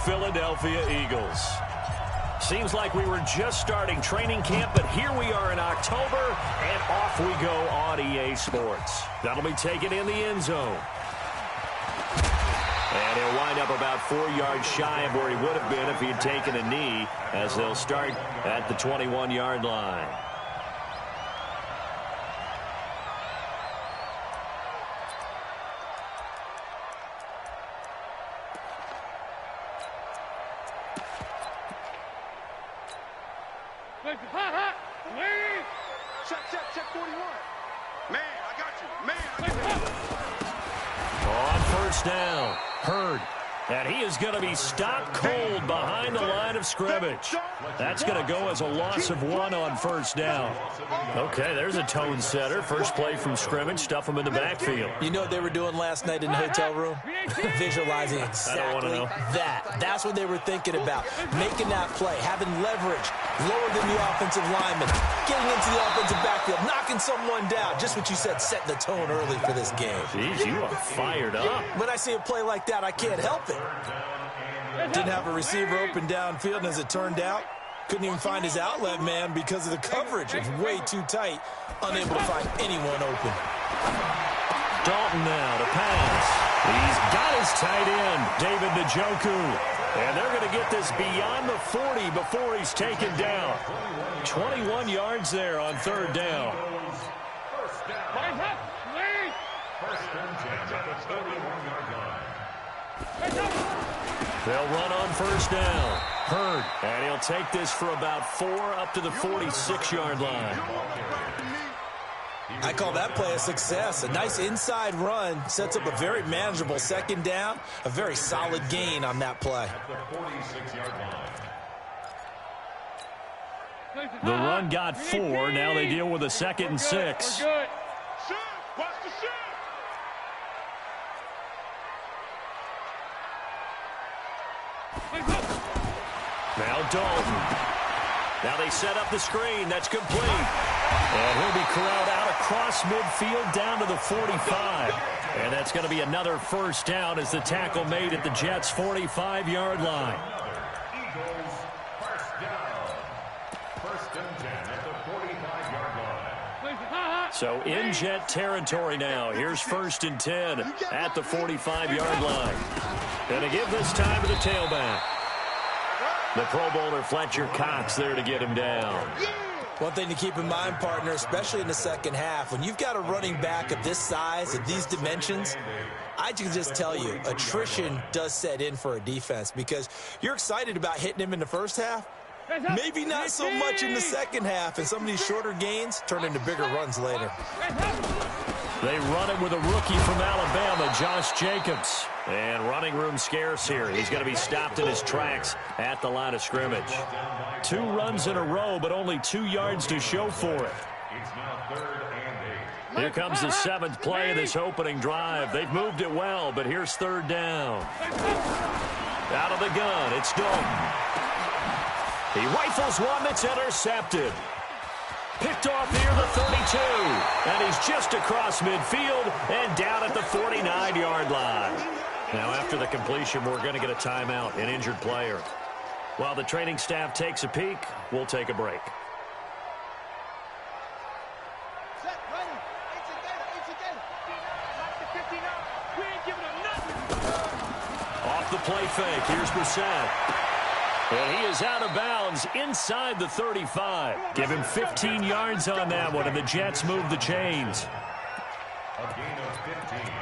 Philadelphia Eagles. Seems like we were just starting training camp, but here we are in October, and off we go on EA Sports. That'll be taken in the end zone. And he'll wind up about 4 yards shy of where he would have been if he had taken a knee, as they'll start at the 21-yard line. Check 41. Man, I got you. Man, On first down, Hurd. And he is going to be stopped cold behind the line of scrimmage. That's going to go as a loss of 1 on first down. Okay, there's a tone setter. First play from scrimmage, stuff him in the backfield. You know what they were doing last night in the hotel room? Visualizing exactly that. That's what they were thinking about. Making that play, having leverage, lower than the offensive lineman, getting into the offensive backfield, knocking someone down. Just what you said, setting the tone early for this game. Jeez, you are fired up. When I see a play like that, I can't help it. Didn't have a receiver open downfield, and as it turned out, couldn't even find his outlet man because of the coverage. It's way too tight, unable to find anyone open. Dalton now to pass. He's got his tight end, David Njoku. And they're going to get this beyond the 40 before he's taken down. 21 yards there on third down. They'll run on first down. Hurd. And he'll take this for about 4 up to the 46-yard line. I call that play a success. A nice inside run sets up a very manageable second down. A very solid gain on that play. The run got 4. Now they deal with a 2nd and 6. Now Dalton. Now they set up the screen. That's complete. And he'll be corralled out across midfield down to the 45. And that's going to be another first down as the tackle made at the Jets' 45-yard line. Eagles first down. First and 10 at the 45-yard line. So in Jet territory now. Here's first and 10 at the 45-yard line. And to give this time to the tailback. The Pro Bowler Fletcher Cox there to get him down. One thing to keep in mind, partner, especially in the second half, when you've got a running back of this size, of these dimensions, I can just tell you, attrition does set in for a defense because you're excited about hitting him in the first half. Maybe not so much in the second half, and some of these shorter gains turn into bigger runs later. They run it with a rookie from Alabama, Josh Jacobs. And running room scarce here. He's going to be stopped in his tracks at the line of scrimmage. 2 runs in a row, but only 2 yards to show for it. Here comes the 7th play of this opening drive. They've moved it well, but here's third down. Out of the gun, it's Dalton. He rifles one that's intercepted. Picked off near the 32. And he's just across midfield and down at the 49-yard line. Now, after the completion, we're going to get a timeout, an injured player. While the training staff takes a peek, we'll take a break. Off the play fake, here's Brissett. And he is out of bounds inside the 35. Give him 15 yards on that one, and the Jets move the chains. A gain of 15.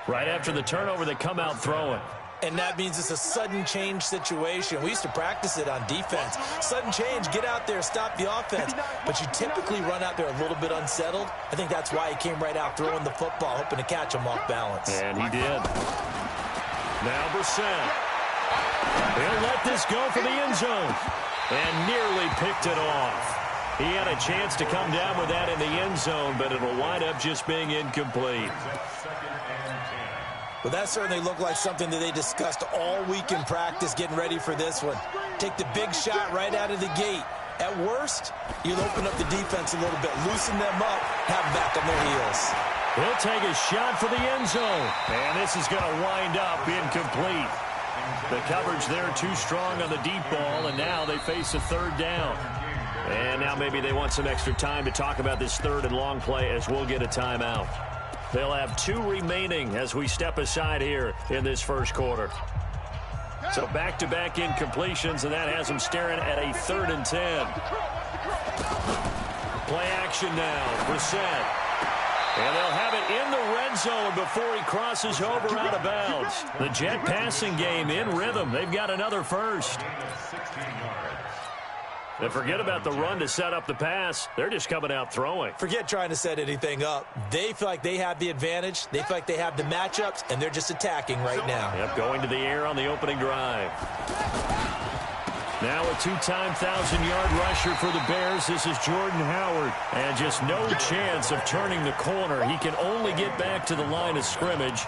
Right after the turnover, they come out throwing. And that means it's a sudden change situation. We used to practice it on defense. Sudden change, get out there, stop the offense. But you typically run out there a little bit unsettled. I think that's why he came right out throwing the football, hoping to catch him off balance. And he did. Now Brissett. He'll let this go for the end zone. And nearly picked it off. He had a chance to come down with that in the end zone, but it'll wind up just being incomplete. Well, that certainly looked like something that they discussed all week in practice getting ready for this one. Take the big shot right out of the gate. At worst, you'll open up the defense a little bit, loosen them up, have them back on their heels. He'll take a shot for the end zone. And this is going to wind up incomplete. The coverage there too strong on the deep ball, and now they face a third down. And now maybe they want some extra time to talk about this third and long play as we'll get a timeout. They'll have 2 remaining as we step aside here in this first quarter. So back-to-back incompletions, and that has them staring at a 3rd and 10. Play action now. Brissett. And they'll have it in the red zone before he crosses over out of bounds. The Jet passing game in rhythm. They've got another first. And forget about the run to set up the pass. They're just coming out throwing. Forget trying to set anything up. They feel like they have the advantage. They feel like they have the matchups, and they're just attacking right now. Yep, going to the air on the opening drive. Now a 2-time 1,000-yard rusher for the Bears. This is Jordan Howard. And just no chance of turning the corner. He can only get back to the line of scrimmage.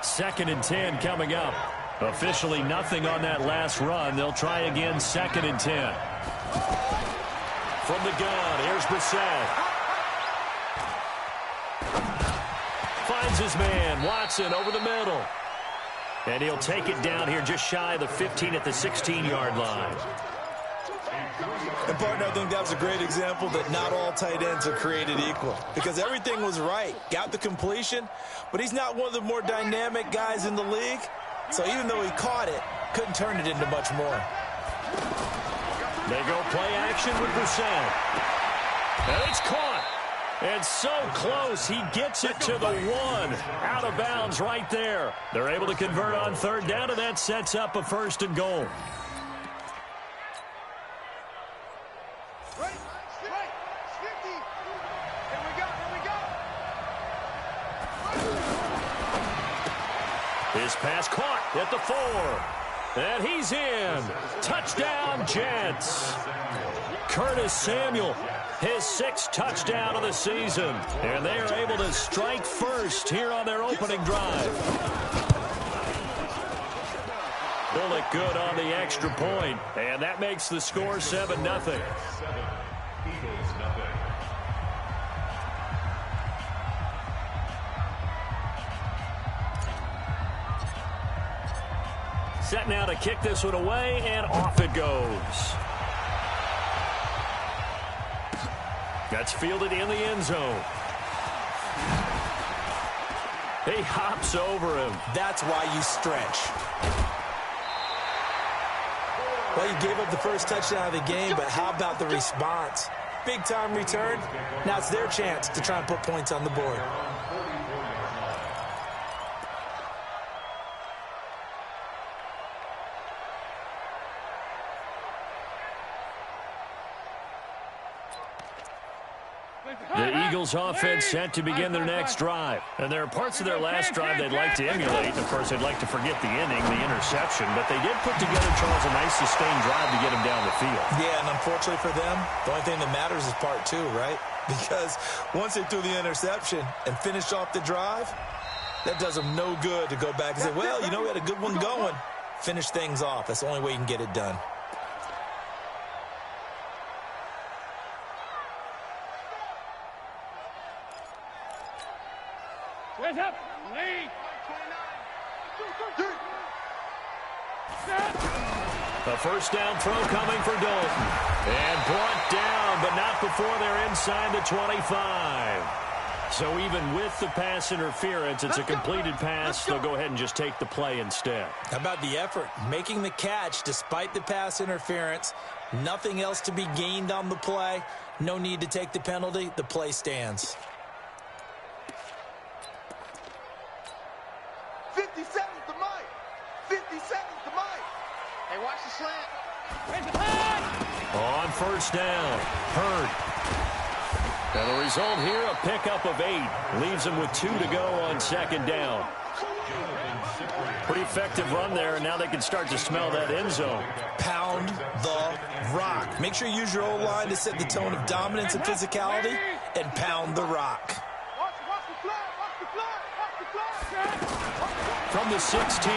2nd and 10 coming up. Officially nothing on that last run. They'll try again 2nd and 10. From the gun, here's Brissett. Finds his man, Watson, over the middle. And he'll take it down here just shy of the 15 at the 16-yard line. And, partner, I think that was a great example that not all tight ends are created equal. Because everything was right. Got the completion, but he's not one of the more dynamic guys in the league. So even though he caught it, couldn't turn it into much more. They go play action with Brissett. And it's caught. And so close, he gets it to the 1. Out of bounds right there. They're able to convert on 3rd down, and that sets up a 1st and goal. His pass caught at the 4. And he's in. Touchdown, Jets. Curtis Samuel, his 6th touchdown of the season. And they are able to strike first here on their opening drive. Bullock good on the extra point. And that makes the score 7-0. Set now to kick this one away, and off it goes. That's fielded in the end zone. He hops over him. That's why you stretch. Well, you gave up the first touchdown of the game, but how about the response? Big-time return. Now it's their chance to try and put points on the board. The Eagles offense set to begin their next drive. And there are parts of their last drive they'd like to emulate. And of course, they'd like to forget the inning, the interception. But they did put together, Charles, a nice sustained drive to get him down the field. Yeah, and unfortunately for them, the only thing that matters is part 2, right? Because once they threw the interception and finished off the drive, that does them no good to go back and say, well, you know, we had a good one going. Finish things off. That's the only way you can get it done. Up. Lead. A first down throw coming for Dalton. And brought down, but not before they're inside the 25. So even with the pass interference, it's a completed pass. They'll go ahead and just take the play instead. How about the effort? Making the catch despite the pass interference. Nothing else to be gained on the play. No need to take the penalty. The play stands. 50 seconds to Mike. 50 seconds to Mike. Hey, watch the slant. On first down, Hurd. And the result here, a pickup of 8. Leaves them with 2 to go on 2nd down. Pretty effective run there, and now they can start to smell that end zone. Pound the rock. Make sure you use your O-line to set the tone of dominance and physicality, and pound the rock. From the 16,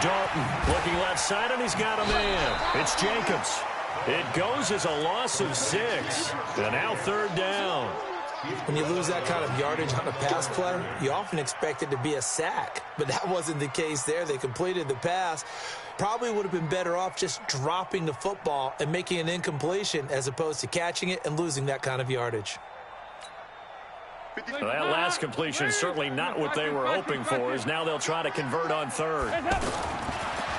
Dalton looking left side, and he's got a man. It's Jacobs. It goes as a loss of 6. And now 3rd down. When you lose that kind of yardage on a pass play, you often expect it to be a sack. But that wasn't the case there. They completed the pass. Probably would have been better off just dropping the football and making an incompletion as opposed to catching it and losing that kind of yardage. Well, that last completion is certainly not what they were hoping for, as now they'll try to convert on third.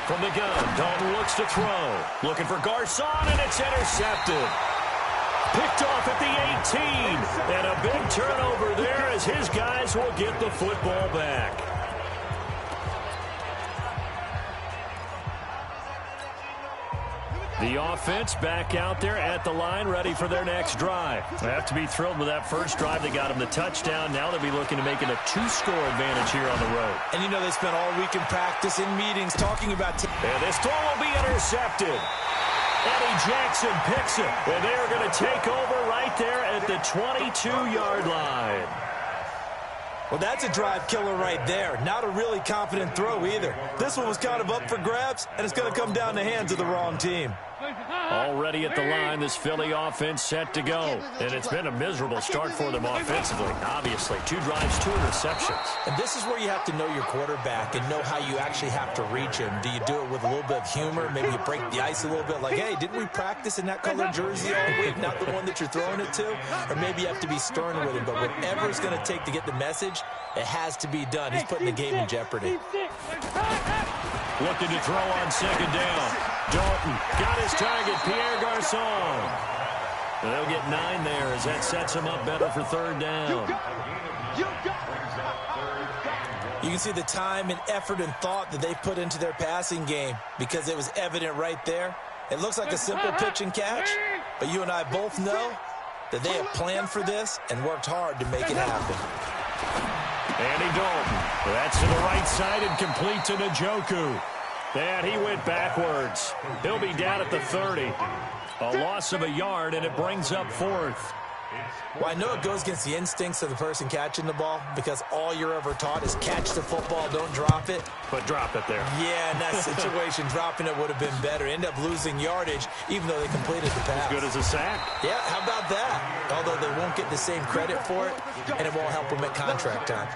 From the gun, Dalton looks to throw. Looking for Garcon, and it's intercepted. Picked off at the 18. And a big turnover there as his guys will get the football back. The offense back out there at the line, ready for their next drive. They have to be thrilled with that first drive. They got them the touchdown. Now they'll be looking to make it a 2-score advantage here on the road. And you know they spent all week in practice, in meetings, talking about... And this throw will be intercepted. Eddie Jackson picks it. And they are going to take over right there at the 22-yard line. Well, that's a drive killer right there. Not a really confident throw either. This one was kind of up for grabs, and it's going to come down the hands of the wrong team. Already at the line, this Philly offense set to go. And it's been a miserable start for them offensively, obviously. 2 drives, 2 interceptions. And this is where you have to know your quarterback and know how you actually have to reach him. Do you do it with a little bit of humor? Maybe you break the ice a little bit like, hey, didn't we practice in that colored jersey all week, not the one that you're throwing it to? Or maybe you have to be stern with him. But whatever it's going to take to get the message, it has to be done. He's putting the game in jeopardy. Looking to throw on second down. Dalton got his target, Pierre Garcon. They'll get 9 there as that sets him up better for third down. You can see the time and effort and thought that they put into their passing game because it was evident right there. It looks like a simple pitch and catch, but you and I both know that they have planned for this and worked hard to make it happen. Andy Dalton. That's to the right side and complete to Njoku. And he went backwards. He'll be down at the 30. A loss of a yard, and it brings up 4th. Well, I know it goes against the instincts of the person catching the ball because all you're ever taught is catch the football, don't drop it. But drop it there. Yeah, in that situation, dropping it would have been better. End up losing yardage, even though they completed the pass. As good as a sack. Yeah, how about that? Although they won't get the same credit for it, and it won't help them at contract time.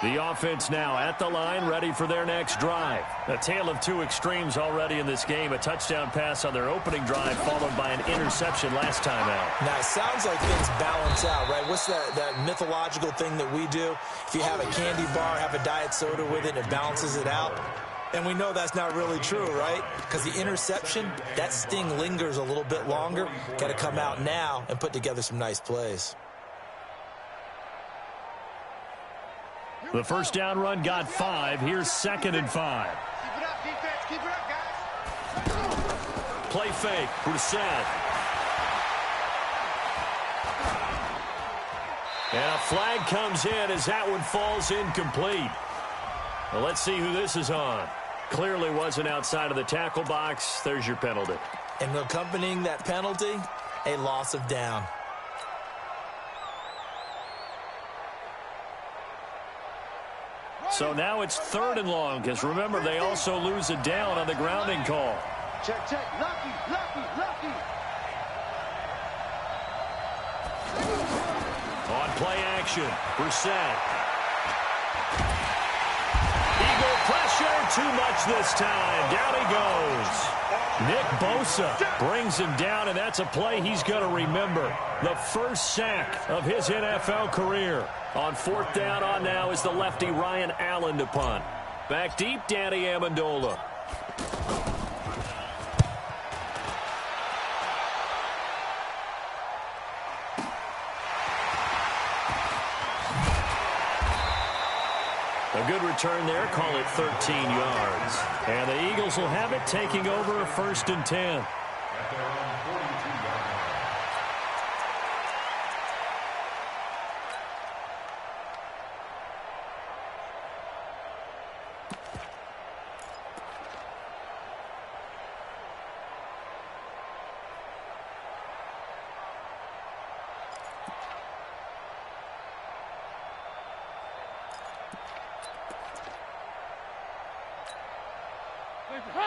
The offense now at the line, ready for their next drive. A tale of 2 extremes already in this game. A touchdown pass on their opening drive, followed by an interception last time out. Now, it sounds like things balance out, right? What's that mythological thing that we do? If you have a candy bar, have a diet soda with it, it balances it out. And we know that's not really true, right? Because the interception, that sting lingers a little bit longer. Got to come out now and put together some nice plays. The first down run got 5. Here's 2nd and 5. Keep it up, defense. Keep it up, guys. Play fake. Brissett. And a flag comes in as that one falls incomplete. Well, let's see who this is on. Clearly wasn't outside of the tackle box. There's your penalty. And accompanying that penalty, a loss of down. So now it's 3rd and long, because remember, they also lose a down on the grounding call. Check, check. Lucky, lucky, lucky. On play action, Brissett. Eagle pressure, too much this time. Down he goes. Nick Bosa brings him down, and that's a play he's going to remember. The first sack of his NFL career. On 4th down on now is the lefty Ryan Allen to punt. Back deep, Danny Amendola. A good return there, call it 13 yards. And the Eagles will have it, taking over a 1st and 10.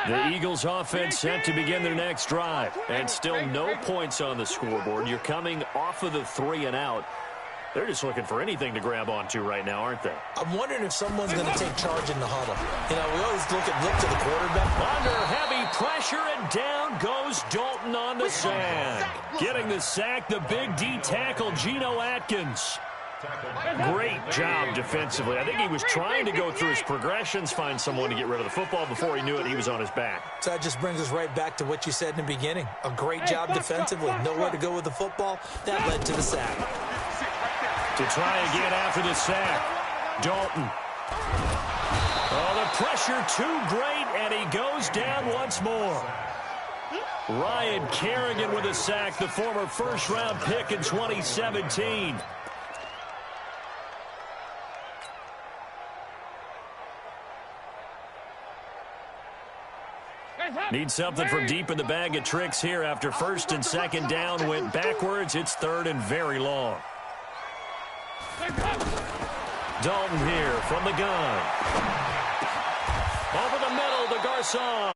The Eagles offense set to begin their next drive. And still no points on the scoreboard. You're coming off of the 3 and out. They're just looking for anything to grab onto right now, aren't they? I'm wondering if someone's going to take charge in the huddle. You know, we always look to the quarterback. Under heavy pressure, and down goes Dalton on the sack. Getting the sack, the big D tackle, Geno Atkins. Great job defensively. I think he was trying to go through his progressions, find someone to get rid of the football. Before he knew it, he was on his back. So that just brings us right back to what you said in the beginning. A great job defensively. Nowhere to go with the football. That led to the sack. To try again after the sack, Dalton. Oh, the pressure too great, and he goes down once more. Ryan Kerrigan with a sack, the former first-round pick in 2017. Need something from deep in the bag of tricks here after first and second down went backwards. It's third and very long. Dalton here from the gun. Over the middle to Garcon.